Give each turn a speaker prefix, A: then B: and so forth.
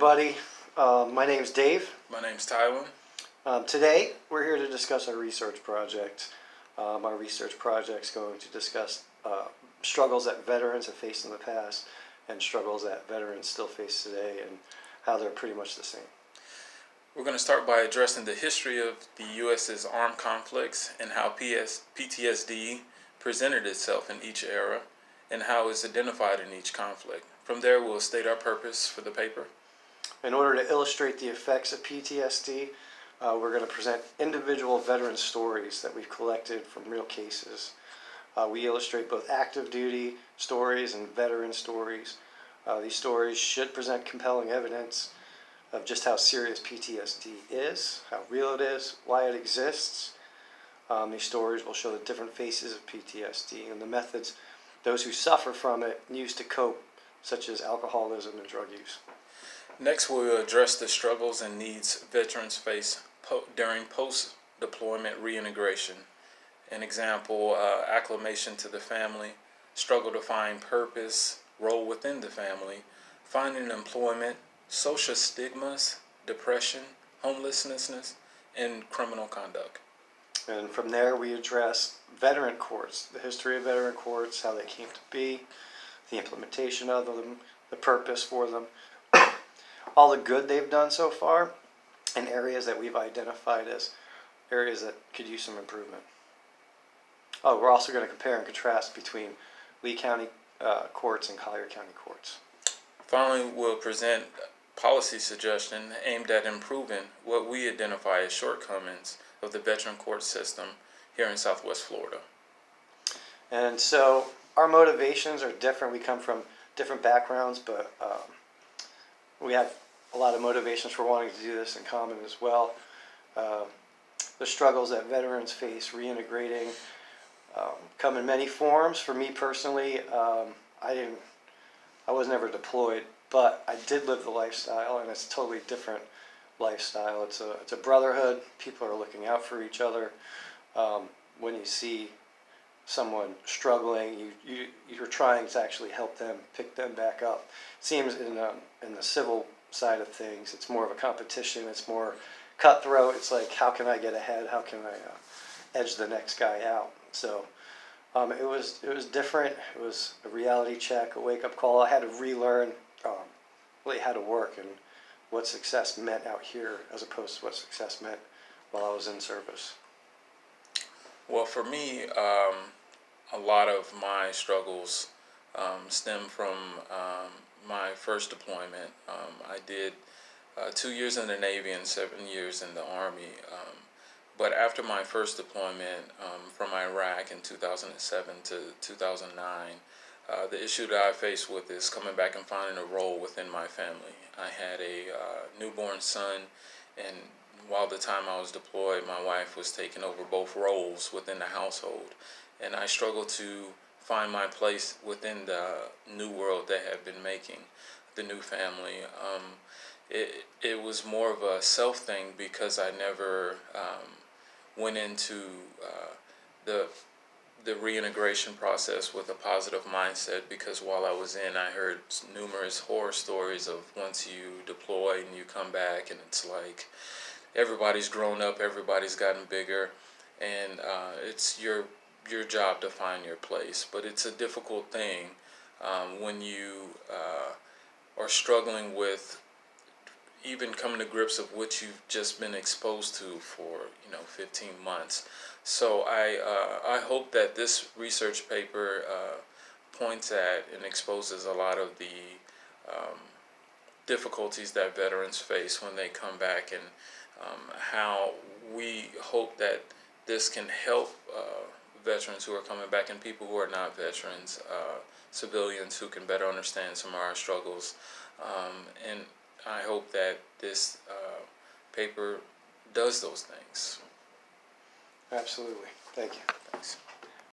A: everybody. My name's Dave.
B: My name's Tywin.
A: Today, we're here to discuss our research project. Our research project's going to discuss struggles that veterans have faced in the past and struggles that veterans still face today and how they're pretty much the same.
B: We're going to start by addressing the history of the U.S.'s armed conflicts and how PTSD presented itself in each era and how it's identified in each conflict. From there, we'll state our purpose for the paper.
A: In order to illustrate the effects of PTSD, we're going to present individual veteran stories that we've collected from real cases. We illustrate both active duty stories and veteran stories. These stories should present compelling evidence of just how serious PTSD is, how real it is, why it exists. These stories will show the different faces of PTSD and the methods those who suffer from it use to cope, such as alcoholism and drug use.
B: Next, we will address the struggles and needs veterans face during post-deployment reintegration. An example, acclimation to the family, struggle to find purpose, role within the family, finding employment, social stigmas, depression, homelessness, and criminal conduct.
A: And from there, we address veteran courts, the history of veteran courts, how they came to be, the implementation of them, the purpose for them, all the good they've done so far, and areas that we've identified as areas that could use some improvement. Oh, we're also going to compare and contrast between Lee County courts and Collier County courts.
B: Finally, we'll present policy suggestion aimed at improving what we identify as shortcomings of the veteran court system here in Southwest Florida.
A: And so our motivations are different. We come from different backgrounds, but we have a lot of motivations for wanting to do this in common as well. The struggles that veterans face reintegrating come in many forms. For me personally, I was never deployed, but I did live the lifestyle, and it's a totally different lifestyle. It's a brotherhood. People are looking out for each other. When you see someone struggling, you're trying to actually help them, pick them back up. It seems in the civil side of things, it's more of a competition. It's more cutthroat. It's like, how can I get ahead? How can I edge the next guy out? So it was different. It was a reality check, a wake-up call. I had to relearn really how to work and what success meant out here as opposed to what success meant while I was in service.
B: Well, for me, a lot of my struggles stem from my first deployment. I did 2 years in the Navy and 7 years in the Army. But after my first deployment from Iraq in 2007 to 2009, the issue that I faced with is coming back and finding a role within my family. I had a newborn son, and while the time I was deployed, my wife was taking over both roles within the household, and I struggled to find my place within the new world they had been making, the new family. It was more of a self thing because I never went into the reintegration process with a positive mindset, because while I was in, I heard numerous horror stories of once you deploy and you come back and it's like everybody's grown up, everybody's gotten bigger, and it's your job to find your place. But it's a difficult thing when you are struggling with even coming to grips of what you've just been exposed to for 15 months. So I hope that this research paper points at and exposes a lot of the difficulties that veterans face when they come back, and how we hope that this can help veterans who are coming back and people who are not veterans, civilians who can better understand some of our struggles. And I hope that this paper does those things.
A: Absolutely. Thank you.
B: Thanks.